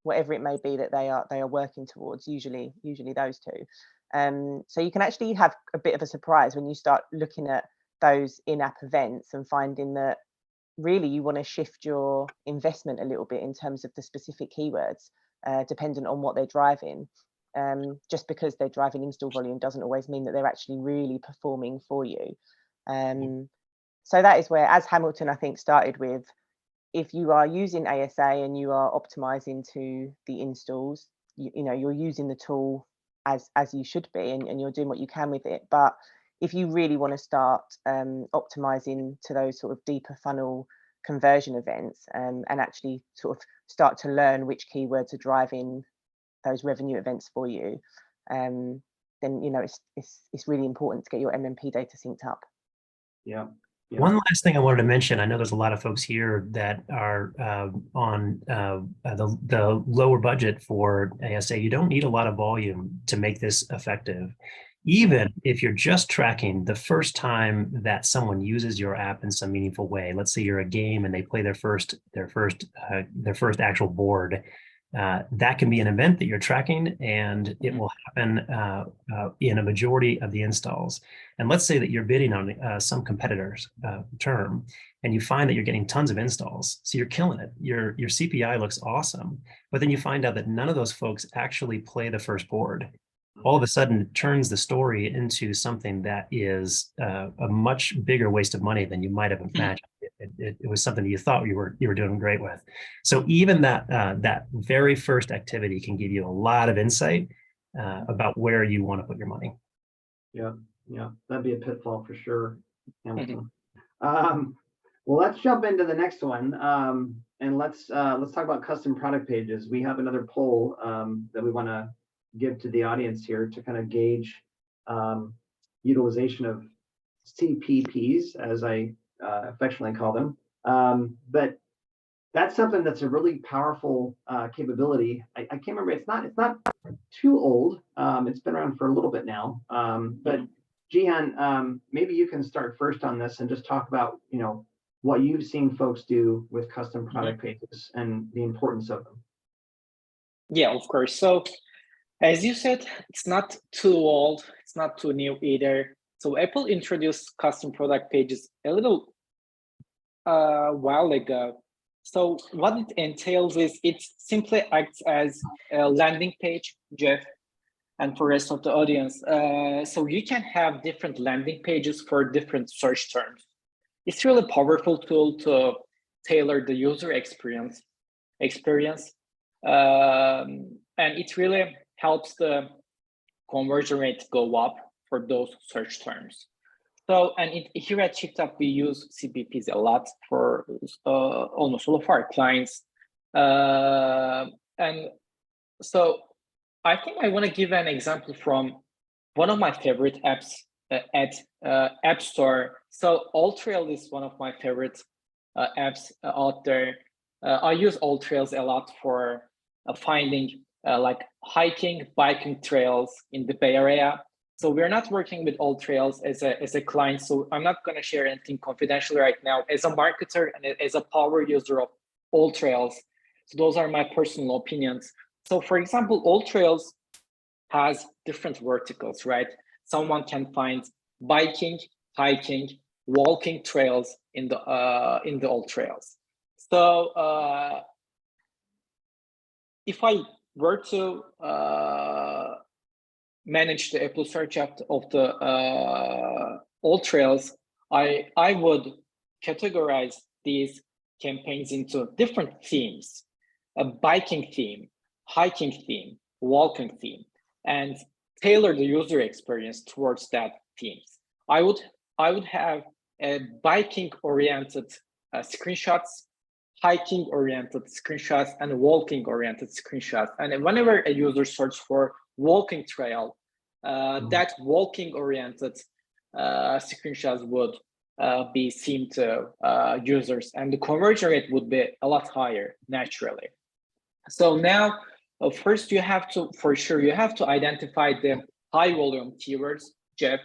S2: whatever it may be that they are working towards. Usually those two. So you can actually have a bit of a surprise when you start looking at those in-app events and finding that really you want to shift your investment a little bit in terms of the specific keywords, dependent on what they're driving. Just because they're driving install volume doesn't always mean that they're actually really performing for you. So that is where, as Hamilton, I think, started with, if you are using ASA and you are optimizing to the installs, you know, you're using the tool as you should be, and you're doing what you can with it. But if you really want to start optimizing to those sort of deeper funnel conversion events, and actually sort of start to learn which keywords are driving those revenue events for you, then you know it's really important to get your MMP data synced up.
S1: Yeah.
S4: One last thing I wanted to mention, I know there's a lot of folks here that are on the lower budget for ASA. You don't need a lot of volume to make this effective. Even if you're just tracking the first time that someone uses your app in some meaningful way, let's say you're a game and they play their first actual board, that can be an event that you're tracking, and it will happen in a majority of the installs. And let's say that you're bidding on some competitor's term, and you find that you're getting tons of installs. So you're killing it. Your CPI looks awesome, but then you find out that none of those folks actually play the first board. All of a sudden, it turns the story into something that is a much bigger waste of money than you might have imagined. It was something that you thought you were doing great with. So even that very first activity can give you a lot of insight about where you want to put your money.
S1: Yeah, that'd be a pitfall for sure, Hamilton. Well, let's jump into the next one, and let's talk about custom product pages. We have another poll that we want to give to the audience here to kind of gauge utilization of CPPs, as I affectionately call them. But that's something that's a really powerful capability. I can't remember. It's not too old. It's been around for a little bit now. But Jihan, maybe you can start first on this and just talk about, you know, what you've seen folks do with custom product pages and the importance of them.
S3: Yeah, of course. So as you said, it's not too old. It's not too new either. So Apple introduced custom product pages a little while ago. So what it entails is it simply acts as a landing page, Jeff, and for the rest of the audience. So you can have different landing pages for different search terms. It's really a powerful tool to tailor the user experience. And it really helps the conversion rate go up for those search terms. So, and here at ShiftUp, we use CPPs a lot for almost all of our clients. And so I think I want to give an example from one of my favorite apps at App Store. So AllTrails is one of my favorite apps out there. I use AllTrails a lot for finding like hiking, biking trails in the Bay Area. So we're not working with AllTrails as a client, so I'm not going to share anything confidential right now. As a marketer and as a power user of AllTrails, so those are my personal opinions. So for example, AllTrails has different verticals, right? Someone can find biking, hiking, walking trails in the AllTrails. So if I were to manage the Apple search app of the AllTrails, I would categorize these campaigns into different themes: a biking theme, hiking theme, walking theme, and tailor the user experience towards that themes. I would I would have biking-oriented screenshots, hiking-oriented screenshots, and walking-oriented screenshots. And whenever a user searches for walking trail, that walking-oriented screenshots would be seen to users, and the conversion rate would be a lot higher naturally. So now, first you have to, for sure, you have to identify the high volume keywords, Jeff.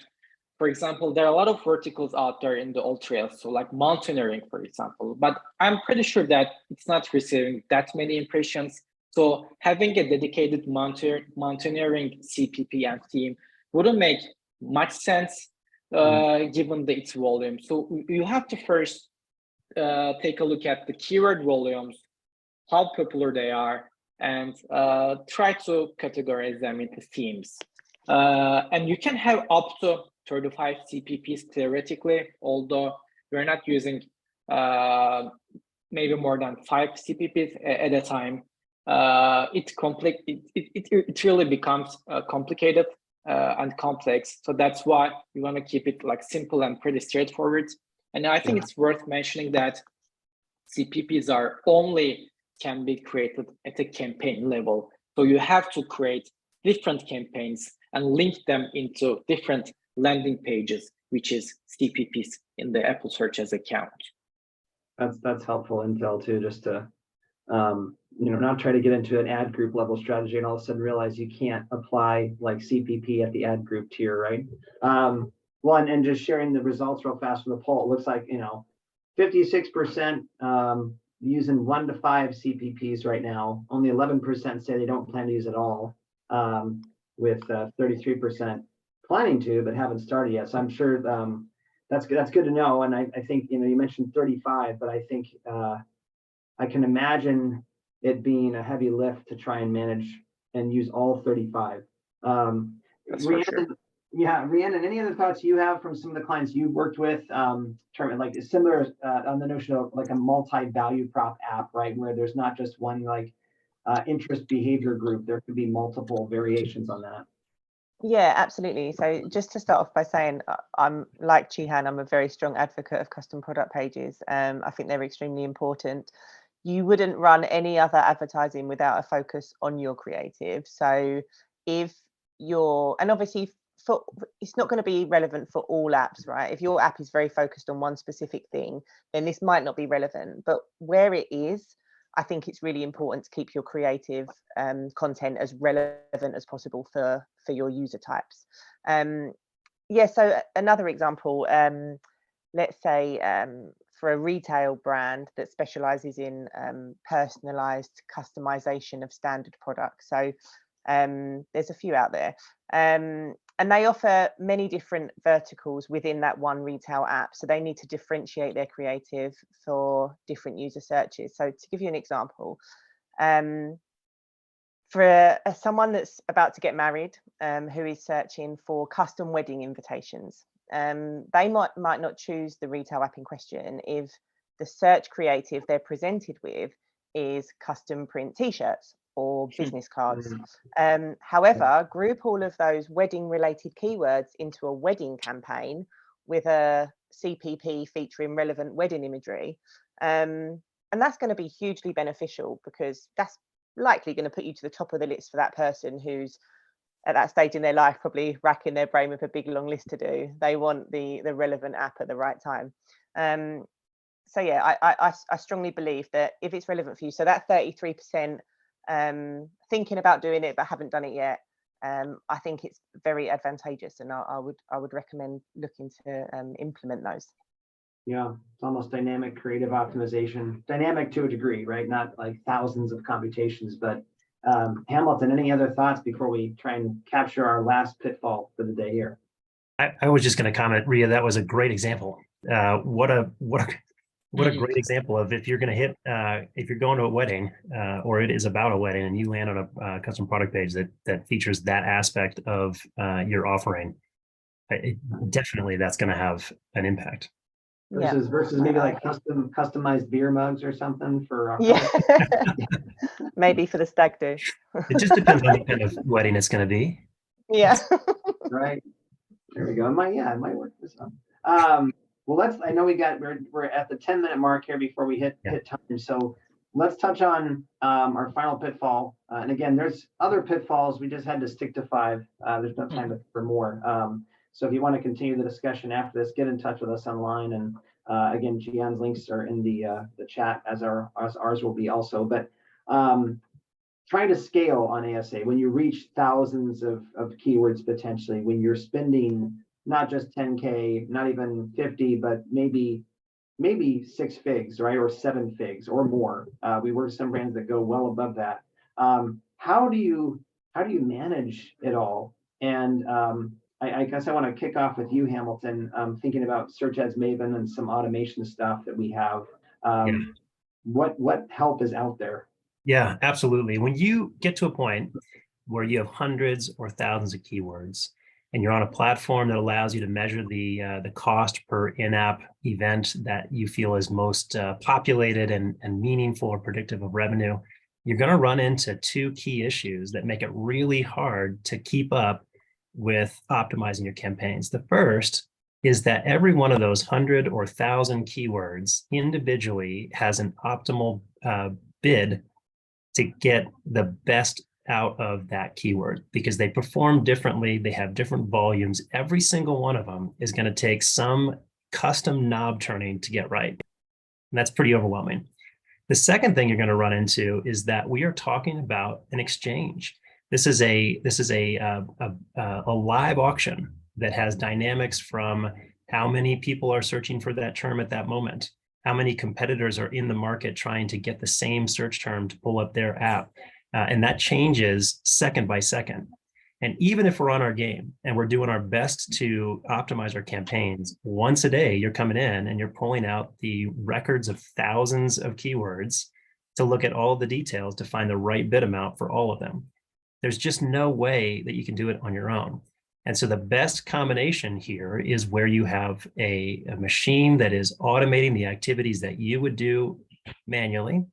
S3: For example, there are a lot of verticals out there in the old trails, so like mountaineering, for example, but I'm pretty sure that it's not receiving that many impressions. So having a dedicated mountaineering CPP and theme wouldn't make much sense given its volume. So you have to first take a look at the keyword volumes, how popular they are, and try to categorize them into themes. And you can have up to 35 CPPs theoretically, although we're not using maybe more than 5 CPPs at a time. It really becomes complicated and complex. So that's why we want to keep it like simple and pretty straightforward. And I think it's worth mentioning that CPPs are only can be created at a campaign level. So you have to create different campaigns and link them into different landing pages, which is CPPs in the Apple Search Ads account.
S1: That's helpful intel too, just to not try to get into an ad group level strategy and all of a sudden realize you can't apply like CPP at the ad group tier, right? One, and just sharing the results real fast from the poll, it looks like 56% using 1 to 5 CPPs right now. Only 11% say they don't plan to use it all, with 33% planning to but haven't started yet. So I'm sure that's good to know. And I think you mentioned 35, but I think I can imagine it being a heavy lift to try and manage and use all 35.
S3: That's for sure.
S1: Yeah, Rhiannon, any other thoughts you have from some of the clients you've worked with, like similar on the notion of like a multi-value prop app, right? Where there's not just one like interest behavior group, there could be multiple variations on that.
S2: Yeah, absolutely. So just to start off by saying, I'm like Jihan, I'm a very strong advocate of custom product pages. I think they're extremely important. You wouldn't run any other advertising without a focus on your creative. So if you're, and obviously it's not going to be relevant for all apps, right? If your app is very focused on one specific thing, then this might not be relevant. But where it is, I think it's really important to keep your creative content as relevant as possible for your user types. So another example, let's say for a retail brand that specializes in personalized customization of standard products. So there's a few out there. And they offer many different verticals within that one retail app. So they need to differentiate their creative for different user searches. So to give you an example, for someone that's about to get married, who is searching for custom wedding invitations, they might not choose the retail app in question if the search creative they're presented with is custom print t-shirts or business cards. However, group all of those wedding related keywords into a wedding campaign with a CPP featuring relevant wedding imagery. And that's going to be hugely beneficial because that's likely going to put you to the top of the list for that person who's at that stage in their life probably racking their brain with a big long list to do. They want the relevant app at the right time. So yeah, I strongly believe that if it's relevant for you, so that 33% thinking about doing it but haven't done it yet, I think it's very advantageous, and I would recommend looking to implement those.
S1: Yeah, it's almost dynamic creative optimization, dynamic to a degree, right? Not like thousands of computations, but Hamilton, any other thoughts before we try and capture our last pitfall for the day here?
S4: I was just going to comment, Ria, that was a great example. What a great example of if you're going to hit, if you're going to a wedding or it is about a wedding and you land on a custom product page that features that aspect of your offering, definitely that's going to have an impact.
S1: Versus maybe like customized beer mugs or something for
S2: maybe for the stag do.
S4: It just depends on the kind of wedding it's going to be.
S2: Yeah.
S1: Right. There we go. It might work this Well, I know we're at the 10-minute mark here before we hit time. So let's touch on our final pitfall. And again, there's other pitfalls. We just had to stick to 5. There's no time for more. So if you want to continue the discussion after this, get in touch with us online. And again, Gian's links are in the chat, as ours will be also. But trying to scale on ASA when you reach thousands of keywords potentially, when you're spending not just 10K, not even 50, but maybe 6 figs, right? Or 7 figs or more. We work with some brands that go well above that. How do you manage it all? And I guess I want to kick off with you, Hamilton, thinking about Search Ads Maven and some automation stuff that we have. What help is out there?
S4: Yeah, absolutely. When you get to a point where you have hundreds or thousands of keywords, and you're on a platform that allows you to measure the cost per in-app event that you feel is most populated and meaningful or predictive of revenue, you're going to run into 2 key issues that make it really hard to keep up with optimizing your campaigns. The first is that every one of those 100 or 1,000 keywords individually has an optimal bid to get the best out of that keyword, because they perform differently. They have different volumes. Every single one of them is going to take some custom knob turning to get right. And that's pretty overwhelming. The second thing you're going to run into is that we are talking about an exchange. This is a live auction that has dynamics from how many people are searching for that term at that moment, how many competitors are in the market trying to get the same search term to pull up their app. And that changes second by second. And even if we're on our game and we're doing our best to optimize our campaigns, once a day, you're coming in and you're pulling out the records of thousands of keywords to look at all the details to find the right bid amount for all of them. There's just no way that you can do it on your own. And so the best combination here is where you have a machine that is automating the activities that you would do manually,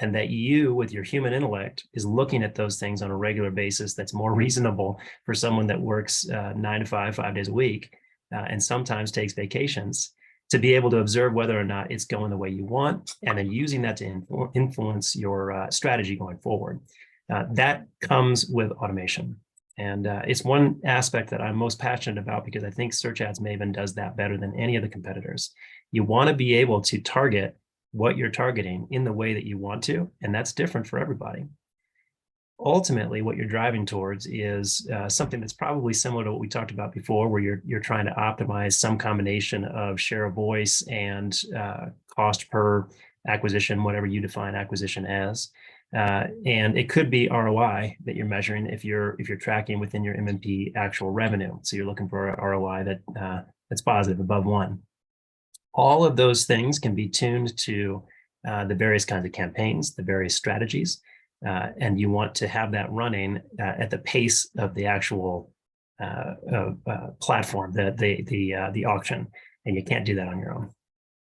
S4: and that you, with your human intellect, is looking at those things on a regular basis that's more reasonable for someone that works 9 to 5, 5 days a week, and sometimes takes vacations, to be able to observe whether or not it's going the way you want, and then using that to influence your strategy going forward. That comes with automation. And it's one aspect that I'm most passionate about, because I think Search Ads Maven does that better than any of the competitors. You want to be able to target what you're targeting in the way that you want to, and that's different for everybody. Ultimately, what you're driving towards is something that's probably similar to what we talked about before, where you're trying to optimize some combination of share of voice and cost per acquisition, whatever you define acquisition as. And it could be ROI that you're measuring if you're tracking within your MMP actual revenue. So you're looking for a ROI that's positive, above 1. All of those things can be tuned to the various kinds of campaigns, the various strategies, and you want to have that running at the pace of the actual platform, the auction, and you can't do that on your own.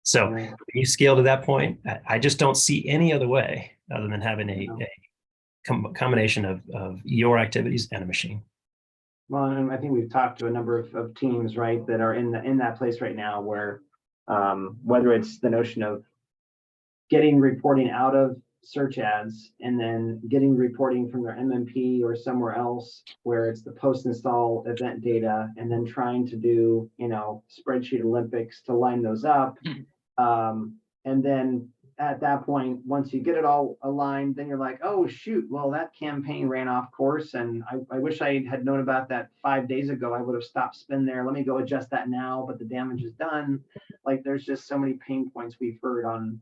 S4: So when you scale to that point, I just don't see any other way other than having a combination of your activities and a machine.
S1: Well, and I think we've talked to a number of teams, right, that are in that place right now where whether it's the notion of getting reporting out of search ads and then getting reporting from their MMP or somewhere else where it's the post-install event data, and then trying to do, spreadsheet Olympics to line those up. And then at that point, once you get it all aligned, then you're like, oh, shoot, well, that campaign ran off course. And I wish I had known about that 5 days ago. I would have stopped spend there. Let me go adjust that now, but the damage is done. Like, there's just so many pain points we've heard on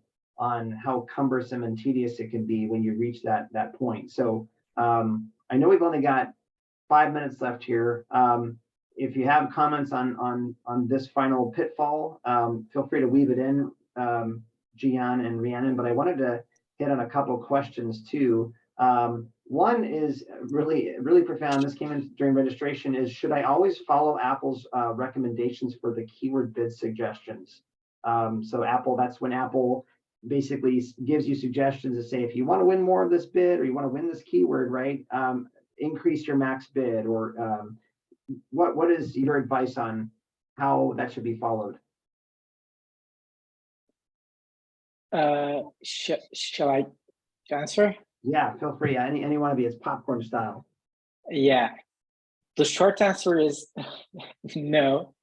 S1: how cumbersome and tedious it can be when you reach that point. So I know we've only got 5 minutes left here. If you have comments on this final pitfall, feel free to weave it in, Gian and Rhiannon, but I wanted to hit on a couple of questions too. One is really, really profound. This came in during registration, is should I always follow Apple's recommendations for the keyword bid suggestions? So Apple, that's when Apple basically gives you suggestions to say, if you want to win more of this bid, or you want to win this keyword, right, increase your max bid, or what is your advice on how that should be followed.
S3: Shall I answer?
S1: Yeah, feel free. Any one of you. It's popcorn style.
S3: Yeah, the short answer is no.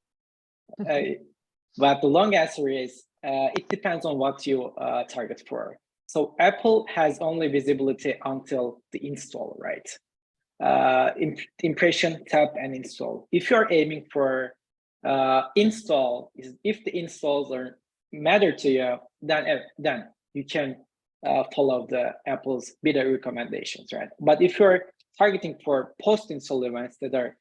S3: But the long answer is it depends on what you target for. So Apple has only visibility until the install, right? Impression, tap, and install. If you're aiming for install, if the installs matter to you, then you can follow the Apple's beta recommendations, right? But if you're targeting for post-install events that are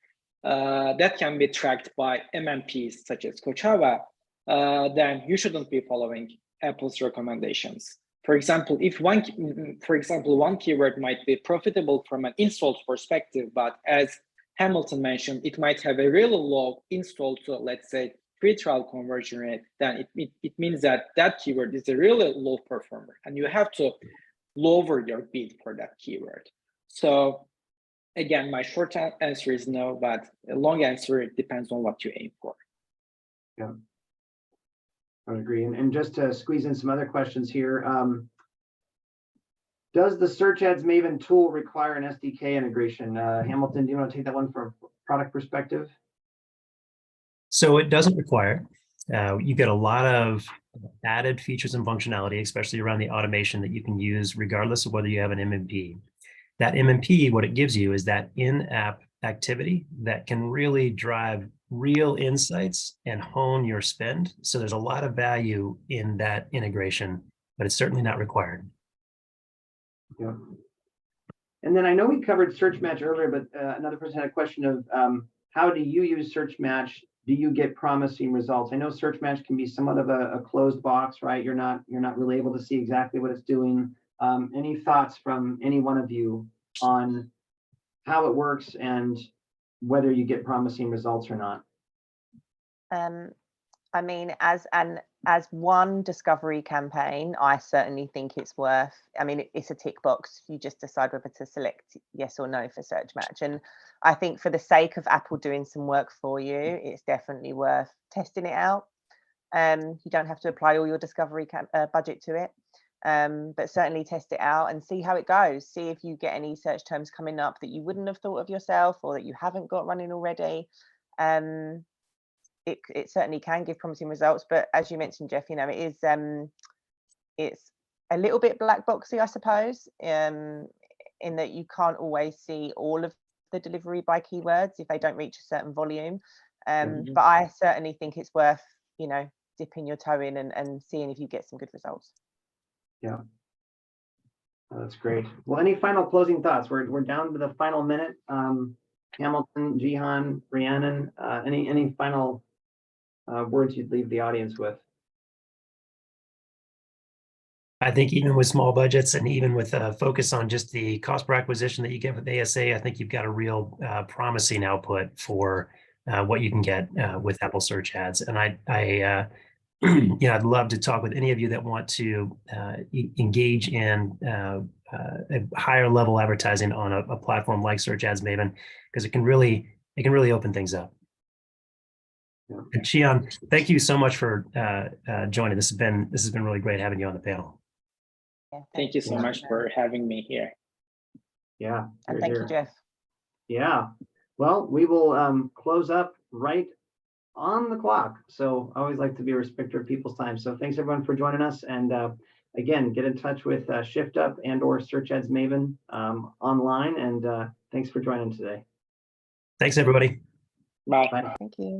S3: that can be tracked by MMPs such as Kochava, then you shouldn't be following Apple's recommendations. For example, one keyword might be profitable from an install perspective, but as Hamilton mentioned, it might have a really low install to, let's say, free trial conversion rate, then it means that keyword is a really low performer, and you have to lower your bid for that keyword. So again, my short answer is no, but a long answer, it depends on what you aim for.
S1: Yeah, I would agree. And just to squeeze in some other questions here, does the Search Ads Maven tool require an SDK integration? Hamilton, do you want to take that one from a product perspective?
S4: So it doesn't require. You get a lot of added features and functionality, especially around the automation that you can use regardless of whether you have an MMP. That MMP, what it gives you is that in-app activity that can really drive real insights and hone your spend. So there's a lot of value in that integration, but it's certainly not required.
S1: Yeah. And then I know we covered Search Match earlier, but another person had a question of how do you use Search Match? Do you get promising results? I know Search Match can be somewhat of a closed box, right? You're not really able to see exactly what it's doing. Any thoughts from any one of you on how it works and whether you get promising results or not?
S2: I mean, as one discovery campaign, I certainly think it's worth, I mean, it's a tick box. You just decide whether to select yes or no for Search Match. And I think for the sake of Apple doing some work for you, it's definitely worth testing it out. You don't have to apply all your discovery budget to it, but certainly test it out and see how it goes. See if you get any search terms coming up that you wouldn't have thought of yourself or that you haven't got running already. It certainly can give promising results, but as you mentioned, Jeff, you know, it is it's a little bit black boxy, I suppose, in that you can't always see all of the delivery by keywords if they don't reach a certain volume. But I certainly think it's worth, you know, dipping your toe in and seeing if you get some good results.
S1: Yeah, that's great. Well, any final closing thoughts? We're down to the final minute. Hamilton, Jihan, Rhiannon, any final words you'd leave the audience with?
S4: I think even with small budgets and even with a focus on just the cost per acquisition that you get with ASA, I think you've got a real promising output for what you can get with Apple Search Ads. And I you know, I'd love to talk with any of you that want to engage in a higher level advertising on a platform like Search Ads Maven, because it can really open things up. Yeah. And Jihan, thank you so much for joining. This has been really great having you on the panel.
S2: Yeah,
S3: thank you so much for having me here.
S1: Yeah,
S2: and thank you, Jeff.
S1: Yeah, well, we will close up right on the clock. So I always like to be a respecter of people's time. So thanks everyone for joining us. And again, get in touch with ShiftUp and or Search Ads Maven online. And thanks for joining today.
S4: Thanks, everybody.
S3: Bye.
S1: Bye.
S2: Thank you.